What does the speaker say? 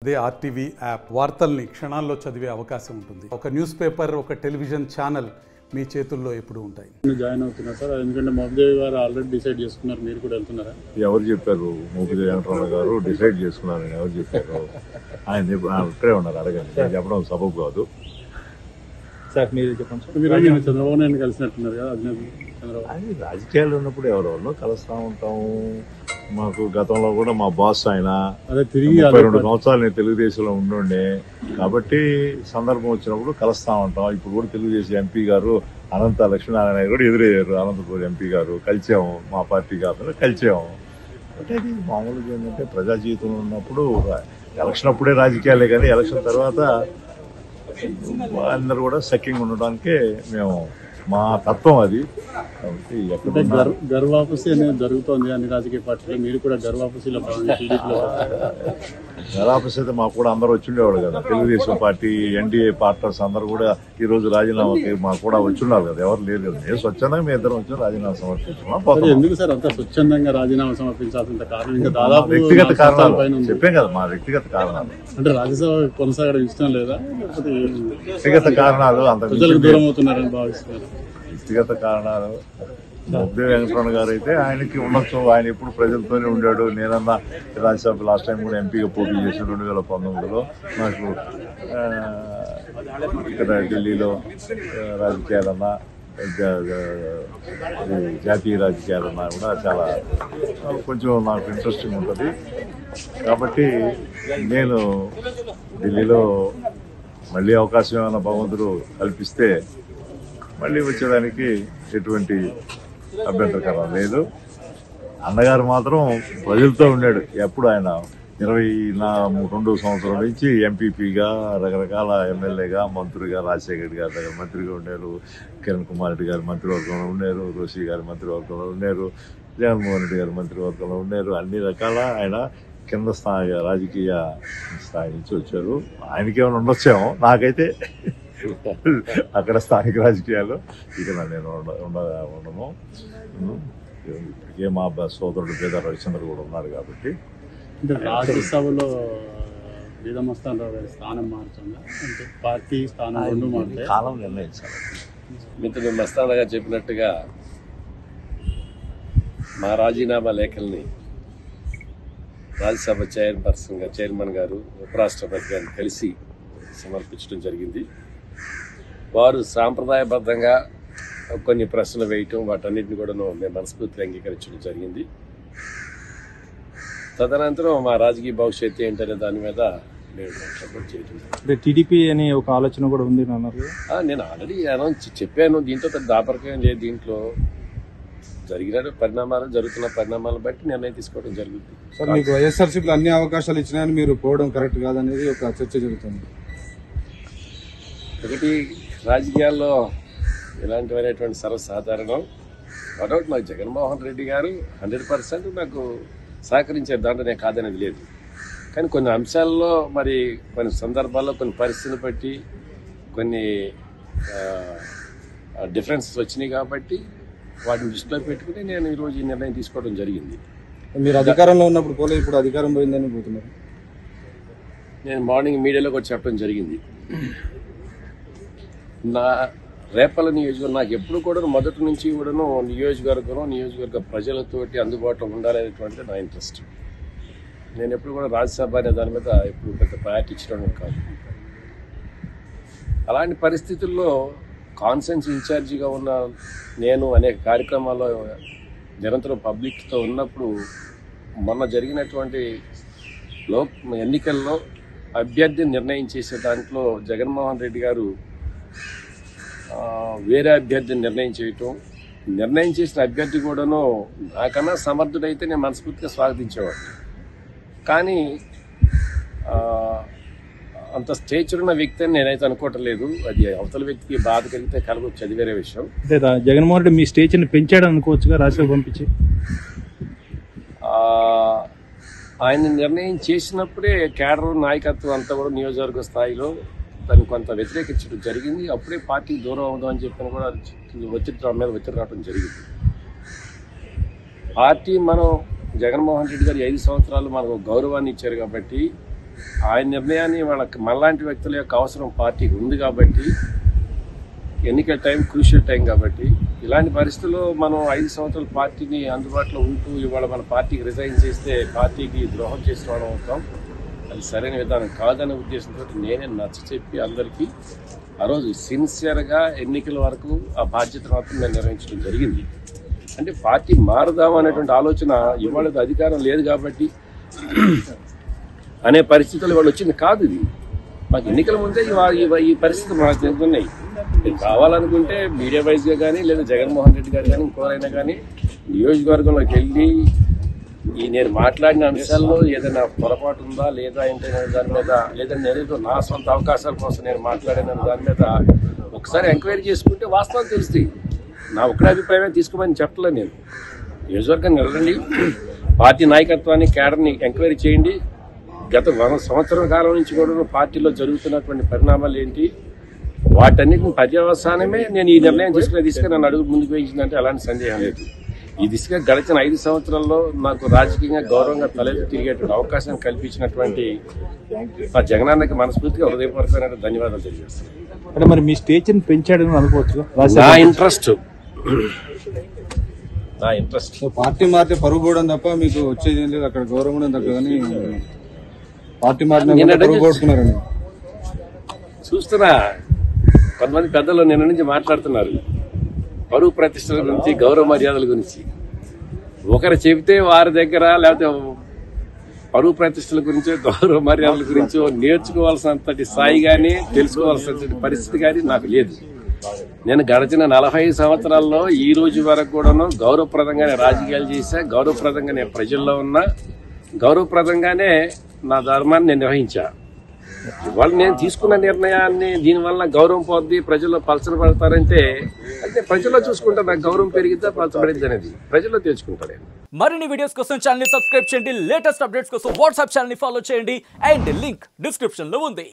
అదే RTV app వార్తల్ని క్షణాల్లో చదివే అవకాశం ఉంటుంది. ఒక న్యూస్ పేపర్, ఒక టెలివిజన్ ఛానల్ మీ చేతుల్లో ఎప్పుడు ఉంటాయి. జాయిన్ అవుతున్నారు సార్, ఎందుకంటే మోపిదేవి గారు ఆల్రెడీ డిసైడ్ చేసుకున్నారు, మీరు కూడా వెళ్తున్నారా? ఎవరు చెప్పారు? మోపిదేవి వెంకటరమణ గారు డిసైడ్ చేసుకున్నారని ఎవరు చెప్పారు? ఆయన ఇక్కడే ఉన్నారు, అడగండి. నేను చెప్పడం సబబు కాదు సార్. మీరు చెప్పండి సార్. మీరు చంద్రబాబు నాయుడు కలిసినట్టున్నారు కదా, అది రాజకీయాలు ఉన్నప్పుడు ఎవరెవరినో కలుస్తూ ఉంటాము. మాకు గతంలో కూడా మా బాస్ ఆయన 32 సంవత్సరాలు నేను తెలుగుదేశంలో ఉండే, కాబట్టి సందర్భం వచ్చినప్పుడు కలుస్తూ ఉంటాం. ఇప్పుడు కూడా తెలుగుదేశం ఎంపీ గారు అనంత లక్ష్మీనారాయణ కూడా ఎదురయ్యారు. అనంతపూర్ ఎంపీ గారు కలిసాము, మా పార్టీ కాకుండా కలిసాము. అంటే అది మామూలుగా ఏంటంటే ప్రజా జీవితంలో ఉన్నప్పుడు ఎలక్షన్ అప్పుడే రాజకీయాలే, కానీ ఎలక్షన్ తర్వాత అందరూ కూడా సఖ్యంగా ఉండడానికే మేము మా తత్వం అది. కాబట్టి గర్వాపసి అనేది జరుగుతోంది అన్ని రాజకీయ పార్టీలు, మీరు కూడా గర్వాపసిలో గర్వాపసి అయితే మాకు కూడా అందరూ వచ్చిండేవాడు కదా. తెలుగుదేశం పార్టీ ఎన్డీఏ పార్టనర్స్ అందరూ కూడా ఈ రోజు రాజీనామాకి మాకు కూడా వచ్చిన్నారు కదా. ఎవరు లేరు కదా. నేను స్వచ్ఛందంగా మీ ఇద్దరం వచ్చి రాజీనామా సమర్పించుకున్నాం. ఎందుకు సార్ అంత స్వచ్ఛందంగా రాజీనామా సమర్పించాల్సిన కారణం? ఇంకా దాదాపు వ్యక్తిగత కారణాలు చెప్పాం కదా, మా వ్యక్తిగత కారణాలు. అంటే రాజ్యసభ కొనసాగడం ఇష్టం లేదా, వ్యక్తిగత కారణాలు అంత ప్రజలకు దూరం అవుతున్నారని భావిస్తున్నారు? వ్యక్తిగత కారణాలు. మోపిదేవి వెంకటరమణ గారు అయితే ఆయనకి ఉండొచ్చు, ఆయన ఎప్పుడు ప్రజలతోనే ఉండాడు. నేనన్నా రాజ్యసభ లాస్ట్ టైం కూడా ఎంపీగా పోటీ చేశాను 2019లో. నాకు ఇక్కడ ఢిల్లీలో రాజకీయాలన్నా జాతీయ రాజకీయాలన్నా కూడా చాలా కొంచెం నాకు ఇంట్రెస్టింగ్ ఉంటుంది. కాబట్టి నేను ఢిల్లీలో మళ్ళీ అవకాశం ఏమైనా భగవంతుడు కల్పిస్తే మళ్ళీ వచ్చేదానికి ఎటువంటి అభ్యంతరకరం లేదు. అన్నగారు మాత్రం ప్రజలతో ఉన్నాడు ఎప్పుడు. ఆయన 22 సంవత్సరాల నుంచి ఎంపీపీగా, రకరకాల ఎమ్మెల్యేగా, మంత్రిగా, రాజశేఖర్ గారి దగ్గర మంత్రిగా ఉన్నారు, కిరణ్ కుమార్ రెడ్డి గారు మంత్రివర్గంలో ఉన్నారు, రోషి గారి మంత్రివర్గంలో ఉన్నారు, జగన్మోహన్ రెడ్డి గారి మంత్రివర్గంలో ఉన్నారు. అన్ని రకాల ఆయన కింద స్థాయి రాజకీయ స్థాయి నుంచి వచ్చారు. ఆయనకేమైనా ఉండొచ్చేమో, నాకైతే అక్కడ స్థానిక రాజకీయాలు ఇక్కడ నేను ఉండను. ఇప్పటికే మా సోదరుడు పేద రవిచంద్ర కూడా ఉన్నారు కాబట్టి. అంటే రాజ్యసభలో వేదమస్తానరావు గారి స్థానం మారుతుందా, అంటే పార్టీ స్థానం రెండు మారితే కాలం నిర్ణయించాలి. మిత్రుడు మస్తానరావు గారు చెప్పినట్టుగా మా రాజీనామా లేఖల్ని రాజ్యసభ చైర్మన్ గారు, ఉపరాష్ట్రపతి గారిని కలిసి సమర్పించడం జరిగింది. వారు సాంప్రదాయబద్ధంగా కొన్ని ప్రశ్నలు వేయటం, వాటన్నిటిని కూడా మేము మనస్ఫూర్తిగా అంగీకరించడం జరిగింది. తదనంతరం మా రాజకీయ భవిష్యత్తు ఏంటనే దాని మీద నేను సపోర్ట్ చేయడం. టీడీపీ అనే ఒక ఆలోచన కూడా ఉంది అన్నారు. నేను ఆల్రెడీ అనౌన్స్ చెప్పాను. దీంతో దాపరికం లేదు. దీంట్లో జరుగుతున్న పరిణామాలను బట్టి నిర్ణయం తీసుకోవడం జరుగుతుంది. సార్, మీకు వైఎస్ఆర్సీపీలో అన్ని అవకాశాలు ఇచ్చినాయని మీరు పోవడం కరెక్ట్ కాదనేది ఒక చర్చ జరుగుతుంది. ఒకటి, రాజకీయాల్లో ఇలాంటివైనటువంటి సర్వసాధారణం. వడౌట్ నాకు జగన్మోహన్ రెడ్డి గారు 100% నాకు సహకరించారు, దాంట్లో నేను కాదనేది లేదు. కానీ కొన్ని అంశాల్లో, మరి కొన్ని సందర్భాల్లో, కొన్ని పరిస్థితులు బట్టి కొన్ని డిఫరెన్సెస్ వచ్చినాయి కాబట్టి వాటిని దృష్టిలో పెట్టుకుని నేను ఈరోజు ఈ నిర్ణయం తీసుకోవడం జరిగింది. మీరు అధికారంలో ఉన్నప్పుడు పోలే, ఇప్పుడు అధికారం పోయిందని పోతున్నారు. నేను మార్నింగ్ మీడియాలో కూడా చెప్పడం జరిగింది. నా రేపల నియోజకవర్గం నాకు ఎప్పుడు కూడా మొదటి నుంచి కూడాను నియోజకవర్గ ప్రజలతోటి అందుబాటులో ఉండాలనేటువంటిది నా ఇంట్రెస్ట్. నేను ఎప్పుడు కూడా రాజ్యసభ అనే దాని మీద ఎప్పుడు పెద్ద ప్రయారిటీ ఇచ్చడం కాదు. అలాంటి పరిస్థితుల్లో కాన్ఫరెన్స్ ఇన్ఛార్జిగా ఉన్న నేను అనేక కార్యక్రమాల్లో నిరంతరం పబ్లిక్తో ఉన్నప్పుడు, మొన్న జరిగినటువంటి ఎన్నికల్లో అభ్యర్థిని నిర్ణయం చేసే దాంట్లో జగన్మోహన్ రెడ్డి గారు వేరే అభ్యర్థిని నిర్ణయం చేసిన అభ్యర్థి కూడాను నాకన్నా సమర్థుడైతే నేను మనస్ఫూర్తిగా స్వాగతించేవాడు. కానీ అంత స్టేచర్ ఉన్న వ్యక్తి అని నేనైతే అనుకోవటం లేదు. అది అవతల వ్యక్తికి బాధ కలిగితే కలగొచ్చు, అది వేరే విషయం. జగన్మోహన్ రెడ్డి మీ స్టేచర్ని పెంచాడు అనుకోవచ్చుగా రాజ్యసభ పంపించి. ఆయన నిర్ణయం చేసినప్పుడే కేడర్ నాయకత్వం అంతా కూడా నియోజకవర్గ స్థాయిలో దాన్ని కొంత వ్యతిరేకించడం జరిగింది. అప్పుడే పార్టీకి దూరం అవుదాం అని చెప్పిన కూడా ఒత్తిడి రావడం జరిగింది. పార్టీ మనం జగన్మోహన్ రెడ్డి గారు 5 సంవత్సరాలు మనకు గౌరవాన్ని ఇచ్చారు కాబట్టి ఆయన నిర్ణయాన్ని మనలాంటి వ్యక్తుల యొక్క అవసరం పార్టీకి ఉంది కాబట్టి, ఎన్నికల టైం క్రూషియల్ టైం కాబట్టి, ఇలాంటి పరిస్థితుల్లో మనం 5 సంవత్సరాలు పార్టీని అందుబాటులో ఉంటూ ఇవాళ మన పార్టీకి రిజైన్ చేస్తే పార్టీకి ద్రోహం చేసిన వాళ్ళం అవుతాం. అది సరైన విధానం కాదనే ఉద్దేశంతో నేనే నచ్చ చెప్పి అందరికీ ఆ రోజు సిన్సియర్గా ఎన్నికల వరకు ఆ బాధ్యతను మాత్రం నేను నిర్వహించడం జరిగింది. అంటే పార్టీ మారుదామనేటువంటి ఆలోచన ఇవాళ అధికారం లేదు కాబట్టి అనే పరిస్థితులు ఇవాళ వచ్చింది కాదు. ఇది మాకు ఎన్నికల ముందే ఈ పరిస్థితి మాకు జరుగుతున్నాయి. ఇది కావాలనుకుంటే మీడియా వైజ్గా కానీ లేదా జగన్మోహన్ రెడ్డి గారు కానీ ఇంకోరైనా కానీ నియోజకవర్గంలోకి వెళ్ళి నేను మాట్లాడిన అంశాల్లో ఏదైనా పొరపాటు ఉందా లేదా అంటే దాని మీద, లేదా నేనేదో నా సొంత అవకాశాల కోసం నేను మాట్లాడిన దాని మీద ఒకసారి ఎంక్వైరీ చేసుకుంటే వాస్తవాలు తెలుస్తాయి. నా ఒక్కడే అభిప్రాయమే తీసుకోమని చెప్పలే. నేను నియోజకవర్గాన్ని వెళ్ళండి, పార్టీ నాయకత్వాన్ని కేడర్ని ఎంక్వైరీ చేయండి. గత 100 సంవత్సరాల కాలం నుంచి కూడా పార్టీలో జరుగుతున్నటువంటి పరిణామాలు ఏంటి, వాటన్నిటిని పర్యవసానమే నేను ఈ నిర్ణయం తీసుకునే దిశగా నన్ను అడుగు ముందుకు వేయించిందంటే అలాంటి సందేహం లేదు. ఈ దిశగా గడిచిన 5 సంవత్సరాల్లో నాకు రాజకీయంగా గౌరవంగా తలెత్తి తిరిగేటువంటి అవకాశం కల్పించినటువంటి ఆ జగనన్నకి మనస్ఫూర్తిగా హృదయపూర్వకమైన ధన్యవాదాలు తెలియజేస్తాను. అంటే మరి మీ స్టేజ్ని పెంచాడని అనుకోవచ్చు. నా ఇంట్రెస్ట్ పార్టీ మారితే పరుగు పోవడం తప్ప మీకు వచ్చేది ఏం లేదు, అక్కడ గౌరవం కూడా తగ్గ కానీ పార్టీ మారిన పరుగు పోతున్నారని చూస్తున్నా. కొంతమంది పెద్దలు నిన్న నుంచి మాట్లాడుతున్నారు పరువు ప్రతిష్టల గురించి, గౌరవ మర్యాదల గురించి. ఒకరు చెబితే వారి దగ్గర లేకపోతే పరువు ప్రతిష్టల గురించో గౌరవ మర్యాదల గురించో నేర్చుకోవాల్సినంతటి స్థాయి కానీ తెలుసుకోవాల్సినటువంటి పరిస్థితి కానీ నాకు లేదు. నేను గడిచిన 45 సంవత్సరాల్లో ఈ రోజు వరకు కూడాను గౌరవప్రదంగానే రాజకీయాలు చేశా, గౌరవప్రదంగానే ప్రజల్లో ఉన్నా, గౌరవప్రదంగానే నా ధర్మాన్ని నేను నిర్వహించా. ఇవాళ నేను తీసుకున్న నిర్ణయాన్ని దీనివల్ల గౌరవం పోద్ది, ప్రజల్లో పలచబడతారంటే అంటే ప్రజల్లో చూసుకుంటా నాకు గౌరవం పెరిగిద్దా పలచబడిద్ది అనేది ప్రజల్లో తెలుసుకుంటాను. మరిన్ని వీడియోస్ కోసం ఛానల్ ని సబ్స్క్రైబ్ చేయండి, లేటెస్ట్ అప్డేట్స్ కోసం వాట్సాప్ ఛానల్ ని ఫాలో చేయండి అండ్ లింక్ డిస్క్రిప్షన్ లో ఉంది.